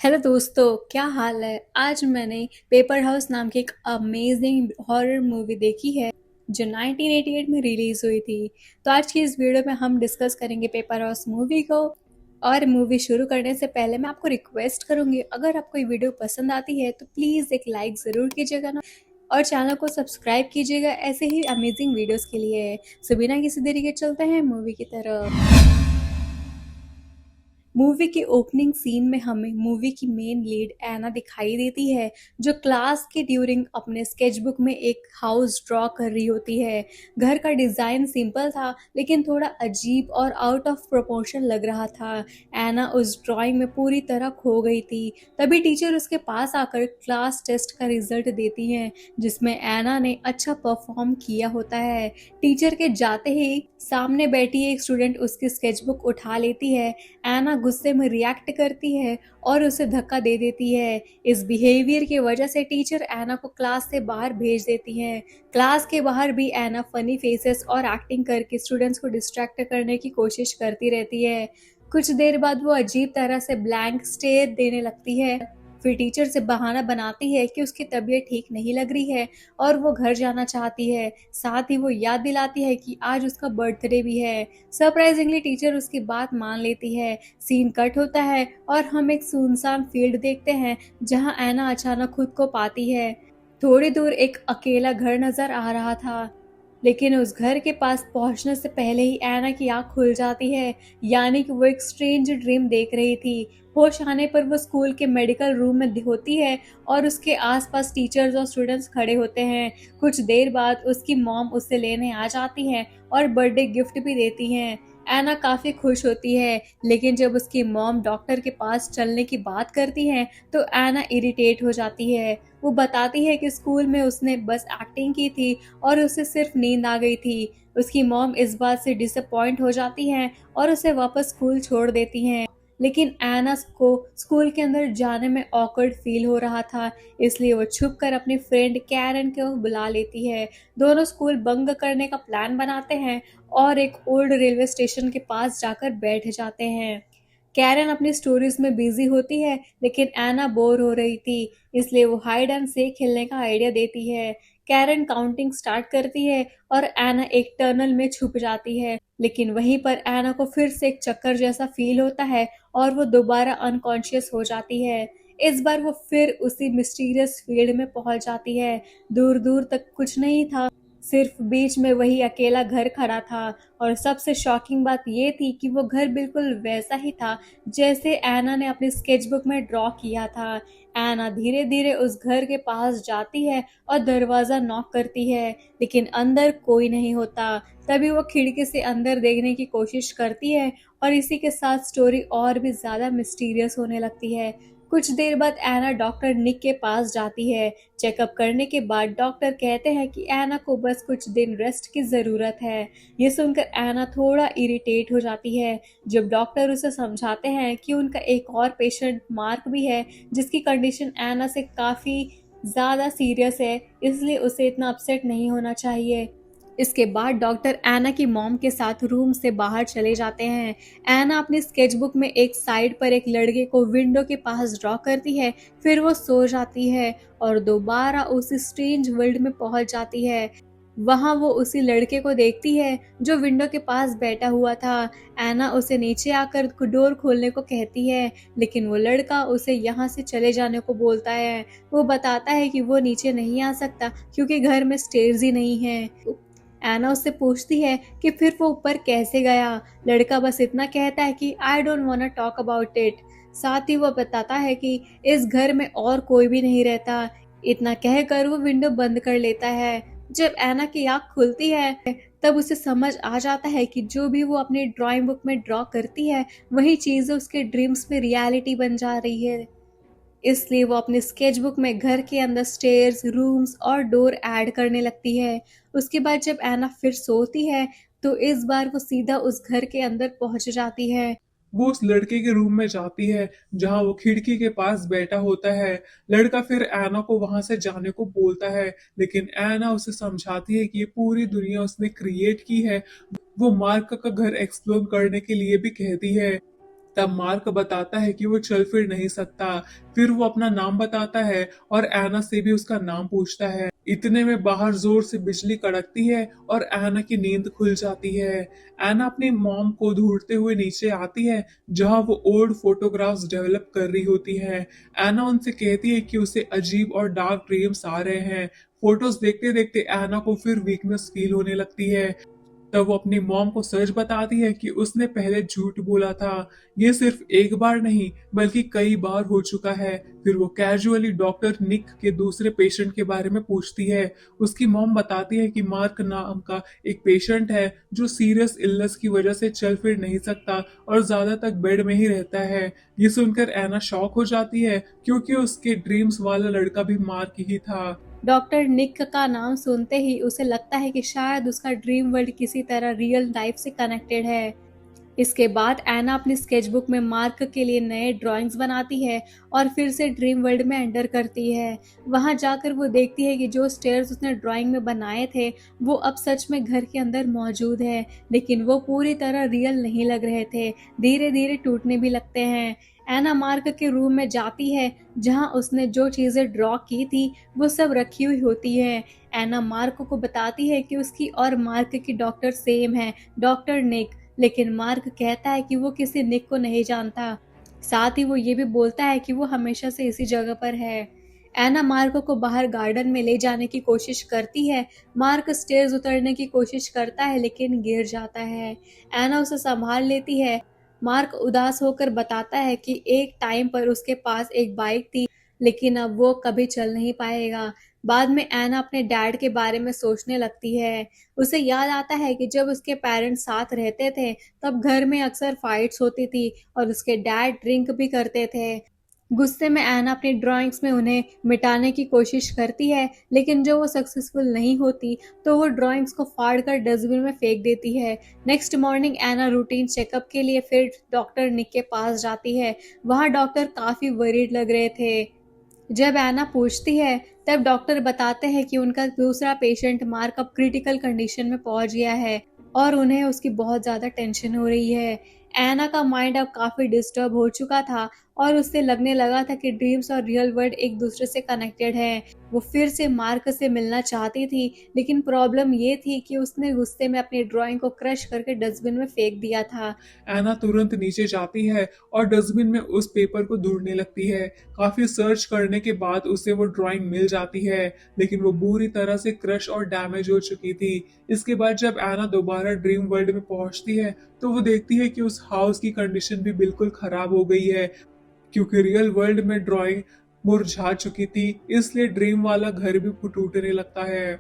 Hello दोस्तों, क्या हाल है। आज मैंने पेपर हाउस नाम की एक अमेजिंग हॉरर मूवी देखी है जो 1988 में रिलीज हुई थी। तो आज की इस वीडियो में हम डिस्कस करेंगे पेपर हाउस मूवी को। और मूवी शुरू करने से पहले मैं आपको रिक्वेस्ट करूंगी, अगर आपको ये वीडियो पसंद आती है तो प्लीज़ एक लाइक ज़रूर कीजिएगा ना, और चैनल को सब्सक्राइब कीजिएगा ऐसे ही अमेजिंग वीडियोस के लिए। सो बिना किसी देरी के चलते हैं मूवी की तरफ। मूवी के ओपनिंग सीन में हमें मूवी की मेन लीड एना दिखाई देती है, जो क्लास के ड्यूरिंग अपने स्केचबुक में एक हाउस ड्रॉ कर रही होती है। घर का डिज़ाइन सिंपल था, लेकिन थोड़ा अजीब और आउट ऑफ प्रोपोर्शन लग रहा था। एना उस ड्राइंग में पूरी तरह खो गई थी। तभी टीचर उसके पास आकर क्लास टेस्ट का रिजल्ट देती हैं, जिसमें एना ने अच्छा परफॉर्म किया होता है। टीचर के जाते ही सामने बैठी एक स्टूडेंट उसकी स्केचबुक उठा लेती है। एना गुस्से में रिएक्ट करती है और उसे धक्का दे देती है। इस बिहेवियर की वजह से टीचर एना को क्लास से बाहर भेज देती हैं। क्लास के बाहर भी एना फनी फेसेस और एक्टिंग करके स्टूडेंट्स को डिस्ट्रैक्ट करने की कोशिश करती रहती है। कुछ देर बाद वो अजीब तरह से ब्लैंक स्टेयर देने लगती है। फिर टीचर से बहाना बनाती है कि उसकी तबीयत ठीक नहीं लग रही है और वो घर जाना चाहती है। साथ ही वो याद दिलाती है कि आज उसका बर्थडे भी है। सरप्राइजिंगली टीचर उसकी बात मान लेती है। सीन कट होता है और हम एक सुनसान फील्ड देखते हैं, जहां एना अचानक खुद को पाती है। थोड़ी दूर एक अकेला घर नजर आ रहा था, लेकिन उस घर के पास पहुंचने से पहले ही एना की आंख खुल जाती है। यानी कि वो एक स्ट्रेंज ड्रीम देख रही थी। होश आने पर वो स्कूल के मेडिकल रूम में होती है और उसके आसपास टीचर्स और स्टूडेंट्स खड़े होते हैं। कुछ देर बाद उसकी मॉम उसे लेने आ जाती हैं और बर्थडे गिफ्ट भी देती हैं। एना काफी खुश होती है, लेकिन जब उसकी मॉम डॉक्टर के पास चलने की बात करती हैं तो एना इरिटेट हो जाती है। वो बताती है कि स्कूल में उसने बस एक्टिंग की थी और उसे सिर्फ नींद आ गई थी। उसकी मॉम इस बात से डिसअपॉइंट हो जाती हैं और उसे वापस स्कूल छोड़ देती हैं। लेकिन एना को स्कूल के अंदर जाने में ऑकवर्ड फील हो रहा था, इसलिए वो छुप कर अपनी फ्रेंड कैरन को बुला लेती है। दोनों स्कूल बंक करने का प्लान बनाते हैं और एक ओल्ड रेलवे स्टेशन के पास जाकर बैठ जाते हैं। कैरन अपनी स्टोरीज में बिजी होती है, लेकिन एना बोर हो रही थी, इसलिए वो हाइड एंड सीक खेलने का आइडिया देती है। कैरन काउंटिंग स्टार्ट करती है और एना एक टनल में छुप जाती है, लेकिन वहीं पर एना को फिर से एक चक्कर जैसा फील होता है और वो दोबारा अनकॉन्शियस हो जाती है। इस बार वो फिर उसी मिस्टीरियस फील्ड में पहुंच जाती है। दूर दूर तक कुछ नहीं था, सिर्फ बीच में वही अकेला घर खड़ा था। और सबसे शॉकिंग बात ये थी कि वो घर बिल्कुल वैसा ही था जैसे एना ने अपनी स्केचबुक में ड्रॉ किया था। एना धीरे धीरे उस घर के पास जाती है और दरवाजा नॉक करती है, लेकिन अंदर कोई नहीं होता। तभी वो खिड़की से अंदर देखने की कोशिश करती है और इसी के साथ स्टोरी और भी ज्यादा मिस्टीरियस होने लगती है। कुछ देर बाद एना डॉक्टर निक के पास जाती है। चेकअप करने के बाद डॉक्टर कहते हैं कि एना को बस कुछ दिन रेस्ट की ज़रूरत है। ये सुनकर एना थोड़ा इरिटेट हो जाती है। जब डॉक्टर उसे समझाते हैं कि उनका एक और पेशेंट मार्क भी है, जिसकी कंडीशन एना से काफ़ी ज़्यादा सीरियस है, इसलिए उसे इतना अपसेट नहीं होना चाहिए। इसके बाद डॉक्टर एना की मॉम के साथ रूम से बाहर चले जाते हैं। एना अपनी स्केचबुक में एक साइड पर एक लड़के को विंडो के पास ड्रॉ करती है, फिर वो सो जाती है और दोबारा उसी स्ट्रेंज वर्ल्ड में पहुंच जाती है। वहां वो उसी लड़के को देखती है जो विंडो के पास बैठा हुआ था। एना उसे नीचे आकर डोर खोलने को कहती है, लेकिन वो लड़का उसे यहाँ से चले जाने को बोलता है। वो बताता है कि वो नीचे नहीं आ सकता क्योंकि घर में स्टेयर्स ही नहीं है। एना उससे पूछती है कि फिर वो ऊपर कैसे गया। लड़का बस इतना कहता है कि I don't want to talk about it. साथ ही वो बताता है कि इस घर में और कोई भी नहीं रहता। इतना कहकर वो विंडो बंद कर लेता है। जब एना की आंख खुलती है तब उसे समझ आ जाता है कि जो भी वो अपनी ड्राइंग बुक में ड्रॉ करती है, वही चीजें उसके ड्रीम्स में रियलिटी बन जा रही है। इसलिए वो अपने स्केचबुक में घर के अंदर स्टेयर्स, रूम्स और डोर ऐड करने लगती है। उसके बाद जब एना फिर सोती है तो इस बार वो सीधा उस घर के अंदर पहुंच जाती है। वो उस लड़के के रूम में जाती है जहां वो खिड़की के पास बैठा होता है। लड़का फिर ऐना को वहां से जाने को बोलता है, लेकिन ऐना उसे समझाती है कि ये पूरी दुनिया उसने क्रिएट की है। वो मार्क का घर एक्सप्लोर करने के लिए भी कहती है। तब मार्क बताता है कि वो चल फिर नहीं सकता। फिर वो अपना नाम बताता है और एना से भी उसका नाम पूछता है। इतने में बाहर जोर से बिजली कड़कती है और एना की नींद खुल जाती है। एना अपनी मॉम को ढूंढते हुए नीचे आती है, जहां वो ओल्ड फोटोग्राफ्स डेवलप कर रही होती है। एना उनसे कहती है कि उसे अजीब और डार्क ड्रीम्स आ रहे हैं। फोटोज देखते देखते एना को फिर वीकनेस फील होने लगती है। तब वो अपनी मॉम को सच बताती है कि उसने पहले झूठ बोला था। ये सिर्फ एक बार नहीं बल्कि कई बार हो चुका है। फिर वो कैजुअली डॉक्टर निक के दूसरे पेशेंट के बारे में पूछती है। उसकी मॉम बताती है कि मार्क नाम का एक पेशेंट है जो सीरियस इलनेस की वजह से चल फिर नहीं सकता और ज्यादा तक बेड में ही रहता है। ये सुनकर एना शॉक हो जाती है क्योंकि उसके ड्रीम्स वाला लड़का भी मार्क ही था। डॉक्टर निक का नाम सुनते ही उसे लगता है कि शायद उसका ड्रीम वर्ल्ड किसी तरह रियल लाइफ से कनेक्टेड है। इसके बाद एना अपनी स्केचबुक में मार्क के लिए नए ड्राइंग्स बनाती है और फिर से ड्रीम वर्ल्ड में एंटर करती है। वहां जाकर वो देखती है कि जो स्टेयर्स उसने ड्राइंग में बनाए थे वो अब सच में घर के अंदर मौजूद है, लेकिन वो पूरी तरह रियल नहीं लग रहे थे, धीरे धीरे टूटने भी लगते हैं। एना मार्क के रूम में जाती है जहां उसने जो चीजें ड्रॉ की थी वो सब रखी हुई होती है। एना मार्क को बताती है कि उसकी और मार्क की डॉक्टर सेम है, डॉक्टर निक, लेकिन मार्क कहता है कि वो किसी निक को नहीं जानता। साथ ही वो ये भी बोलता है कि वो हमेशा से इसी जगह पर है। एना मार्क को बाहर गार्डन में ले जाने की कोशिश करती है। मार्क स्टेयर्स उतरने की कोशिश करता है लेकिन गिर जाता है। एना उसे संभाल लेती है। मार्क उदास होकर बताता है कि एक टाइम पर उसके पास एक बाइक थी, लेकिन अब वो कभी चल नहीं पाएगा। बाद में एना अपने डैड के बारे में सोचने लगती है। उसे याद आता है कि जब उसके पेरेंट्स साथ रहते थे तब घर में अक्सर फाइट्स होती थी और उसके डैड ड्रिंक भी करते थे। गुस्से में एना अपनी ड्राइंग्स में उन्हें मिटाने की कोशिश करती है, लेकिन जो वो सक्सेसफुल नहीं होती तो वो ड्राइंग्स को फाड़कर डस्टबिन में फेंक देती है। नेक्स्ट मॉर्निंग एना रूटीन चेकअप के लिए फिर डॉक्टर निक के पास जाती है। वहाँ डॉक्टर काफी वरीड लग रहे थे। जब एना पूछती है तब डॉक्टर बताते हैं कि उनका दूसरा पेशेंट मार्क अब क्रिटिकल कंडीशन में पहुंच गया है और उन्हें उसकी बहुत ज्यादा टेंशन हो रही है। एना का माइंड अब काफी डिस्टर्ब हो चुका था और उससे लगने लगा था कि ड्रीम्स और रियल वर्ल्ड एक दूसरे से कनेक्टेड है। वो फिर से मार्क से मिलना चाहती थी, लेकिन प्रॉब्लम ये थी कि उसने गुस्से में अपनी ड्राइंग को क्रश करके डस्टबिन में फेंक दिया था। एना तुरंत नीचे जाती है और डस्टबिन में उस पेपर को ढूंढने लगती है। काफी सर्च करने के बाद उसे वो ड्राइंग मिल जाती है, लेकिन वो बुरी तरह से क्रश और डैमेज हो चुकी थी। इसके बाद जब एना दोबारा ड्रीम वर्ल्ड में पहुंचती है तो वो देखती है कि उस हाउस की कंडीशन भी बिल्कुल खराब हो गई है, क्योंकि रियल वर्ल्ड में ड्राइंग मुरझा चुकी थी, इसलिए ड्रीम वाला घर भी टूटने लगता है।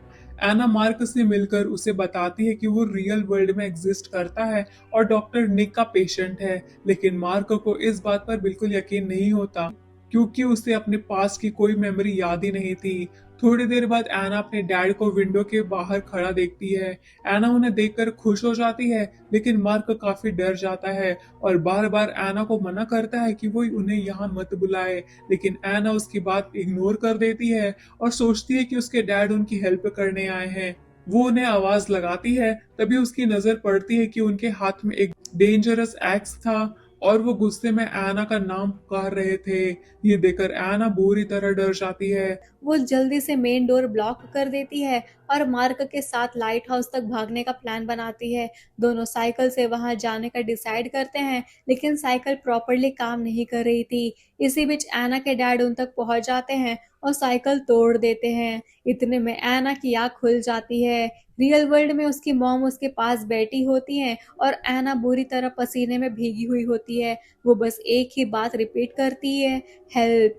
एना मार्क से मिलकर उसे बताती है कि वो रियल वर्ल्ड में एग्जिस्ट करता है और डॉक्टर निक का पेशेंट है, लेकिन मार्क को इस बात पर बिल्कुल यकीन नहीं होता क्योंकि उसे अपने पास की कोई मेमोरी याद ही नहीं थी। थोड़ी देर बाद एना अपने डैड को विंडो के बाहर खड़ा देखती है। एना उन्हें देखकर खुश हो जाती है, लेकिन मार्क काफी डर जाता है और बार बार एना को मना करता है कि वो उन्हें यहाँ मत बुलाए, लेकिन एना उसकी बात इग्नोर कर देती है और सोचती है कि उसके डैड उनकी हेल्प करने आए हैं। वो उन्हें आवाज लगाती है, तभी उसकी नजर पड़ती है कि उनके हाथ में एक डेंजरस एक्स था और वो गुस्से में एना का नाम पुकार रहे थे। ये देखकर एना बुरी तरह डर जाती है। वो जल्दी से मेन डोर ब्लॉक कर देती है और मार्क के साथ लाइट हाउस तक भागने का प्लान बनाती है। दोनों साइकिल से वहां जाने का डिसाइड करते हैं, लेकिन साइकिल प्रॉपरली काम नहीं कर रही थी। इसी बीच एना के डैड उन तक पहुंच जाते हैं और साइकिल तोड़ देते हैं। इतने में एना की आंख खुल जाती है। रियल वर्ल्ड में उसकी मॉम उसके पास बैठी होती है और एना बुरी तरह पसीने में भीगी हुई होती है। वो बस एक ही बात रिपीट करती है, हेल्प।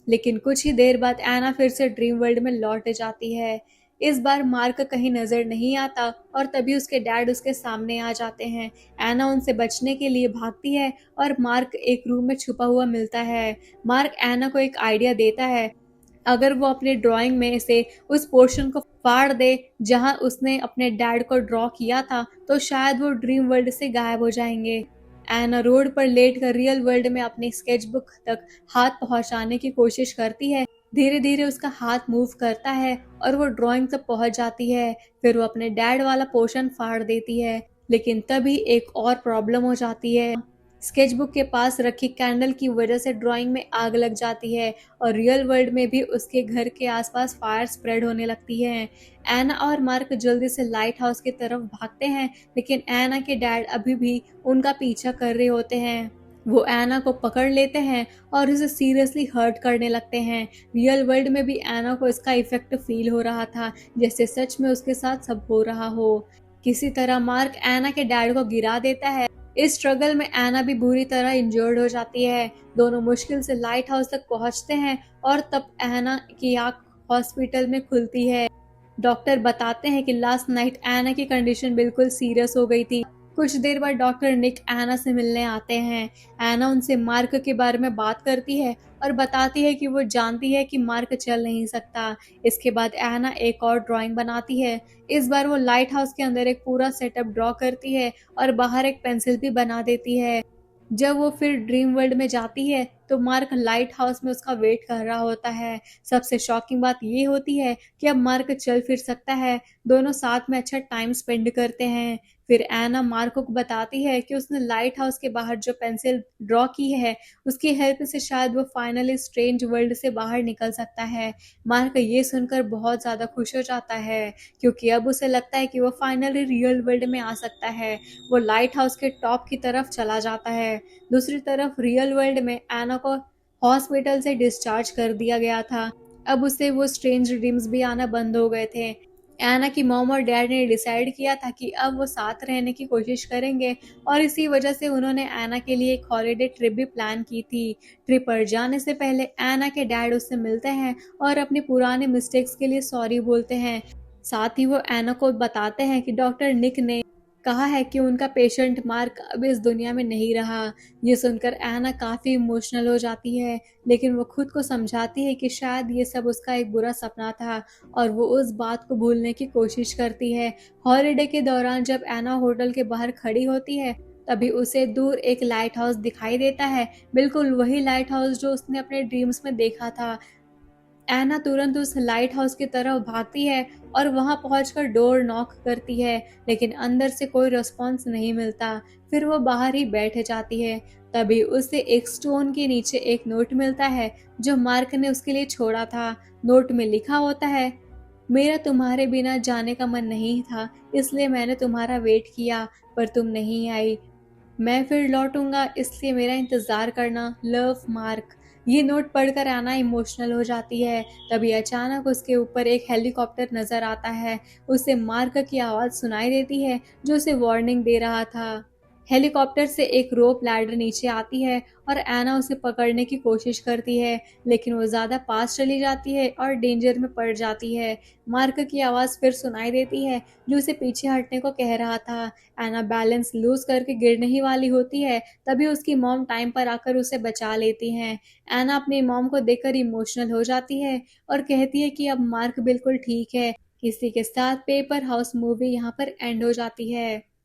लेकिन कुछ ही देर बाद एना फिर से ड्रीम वर्ल्ड में लौट जाती है। इस बार मार्क कहीं नजर नहीं आता और तभी उसके डैड उसके सामने आ जाते हैं। एना उनसे बचने के लिए भागती है और मार्क एक रूम में छुपा हुआ मिलता है। मार्क एना को एक आइडिया देता है, अगर वो अपनी ड्राइंग में से उस पोर्शन को फाड़ दे जहां उसने अपने डैड को ड्रॉ किया था तो शायद वो ड्रीम वर्ल्ड से गायब हो जाएंगे। एना रोड पर लेट कर रियल वर्ल्ड में अपनी स्केचबुक तक हाथ पहुंचाने की कोशिश करती है। धीरे धीरे उसका हाथ मूव करता है और वो ड्राइंग तक पहुंच जाती है। फिर वो अपने डैड वाला पोर्शन फाड़ देती है, लेकिन तभी एक और प्रॉब्लम हो जाती है। स्केचबुक के पास रखी कैंडल की वजह से ड्राइंग में आग लग जाती है और रियल वर्ल्ड में भी उसके घर के आसपास फायर स्प्रेड होने लगती है। एना और मार्क जल्दी से लाइट हाउस की तरफ भागते हैं, लेकिन एना के डैड अभी भी उनका पीछा कर रहे होते हैं। वो एना को पकड़ लेते हैं और उसे सीरियसली हर्ट करने लगते हैं। रियल वर्ल्ड में भी एना को इसका इफेक्ट फील हो रहा था, जैसे सच में उसके साथ सब हो रहा हो। किसी तरह मार्क एना के डैड को गिरा देता है। इस स्ट्रगल में एना भी बुरी तरह इंजर्ड हो जाती है। दोनों मुश्किल से लाइट हाउस तक पहुंचते हैं और तब एना की आंख हॉस्पिटल में खुलती है। डॉक्टर बताते हैं कि लास्ट नाइट एना की कंडीशन बिल्कुल सीरियस हो गई थी। कुछ देर बाद डॉक्टर निक एना से मिलने आते हैं। एना उनसे मार्क के बारे में बात करती है और बताती है कि वो जानती है कि मार्क चल नहीं सकता। इसके बाद एना एक और ड्राइंग बनाती है। इस बार वो लाइट हाउस के अंदर एक पूरा सेटअप ड्रॉ करती है और बाहर एक पेंसिल भी बना देती है। जब वो फिर ड्रीम वर्ल्ड में जाती है तो मार्क लाइट हाउस में उसका वेट कर रहा होता है। सबसे शॉकिंग बात ये होती है कि अब मार्क चल फिर सकता है। दोनों साथ में अच्छा टाइम स्पेंड करते हैं। फिर एना मार्क को बताती है कि उसने लाइट हाउस के बाहर जो पेंसिल ड्रॉ की है, उसकी हेल्प से शायद वो फाइनली स्ट्रेंज वर्ल्ड से बाहर निकल सकता है। मार्क ये सुनकर बहुत ज़्यादा खुश हो जाता है, क्योंकि अब उसे लगता है कि वो फाइनली रियल वर्ल्ड में आ सकता है। वो लाइट हाउस के टॉप की तरफ चला जाता है। दूसरी तरफ रियल वर्ल्ड में एना को हॉस्पिटल से डिस्चार्ज कर दिया गया था। अब उसे वो स्ट्रेंज ड्रीम्स भी आना बंद हो गए थे। एना की मॉम और डैड ने डिसाइड किया था कि अब वो साथ रहने की कोशिश करेंगे और इसी वजह से उन्होंने एना के लिए एक हॉलिडे ट्रिप भी प्लान की थी। ट्रिप पर जाने से पहले एना के डैड उससे मिलते हैं और अपने पुराने मिस्टेक्स के लिए सॉरी बोलते हैं। साथ ही वो एना को बताते हैं कि डॉक्टर निक ने कहा है कि उनका पेशेंट मार्क अब इस दुनिया में नहीं रहा। ये सुनकर एना काफ़ी इमोशनल हो जाती है, लेकिन वो खुद को समझाती है कि शायद ये सब उसका एक बुरा सपना था और वो उस बात को भूलने की कोशिश करती है। हॉलिडे के दौरान जब एना होटल के बाहर खड़ी होती है, तभी उसे दूर एक लाइट हाउस दिखाई देता है, बिल्कुल वही लाइट हाउस जो उसने अपने ड्रीम्स में देखा था। एना तुरंत उस लाइट हाउस की तरफ भागती है और वहां पहुंचकर डोर नॉक करती है, लेकिन अंदर से कोई रिस्पॉन्स नहीं मिलता। फिर वो बाहर ही बैठ जाती है। तभी उसे एक स्टोन के नीचे एक नोट मिलता है जो मार्क ने उसके लिए छोड़ा था। नोट में लिखा होता है, मेरा तुम्हारे बिना जाने का मन नहीं था, इसलिए मैंने तुम्हारा वेट किया, पर तुम नहीं आई। मैं फिर लौटूंगा, इसलिए मेरा इंतजार करना, लव मार्क। ये नोट पढ़कर आना इमोशनल हो जाती है। तभी अचानक उसके ऊपर एक हेलीकॉप्टर नजर आता है। उसे मार्क की आवाज सुनाई देती है जो उसे वार्निंग दे रहा था। हेलीकॉप्टर से एक रोप लैडर नीचे आती है और एना उसे पकड़ने की कोशिश करती है, लेकिन वो ज्यादा पास चली जाती है और डेंजर में पड़ जाती है। मार्क की आवाज फिर सुनाई देती है जो उसे पीछे हटने को कह रहा था। एना बैलेंस लूज करके गिरने ही वाली होती है, तभी उसकी मॉम टाइम पर आकर उसे बचा लेती हैं। एना अपनी मॉम को देखकर इमोशनल हो जाती है और कहती है कि अब मार्क बिल्कुल ठीक है। इसी के साथ पेपर हाउस मूवी यहाँ पर एंड हो जाती है।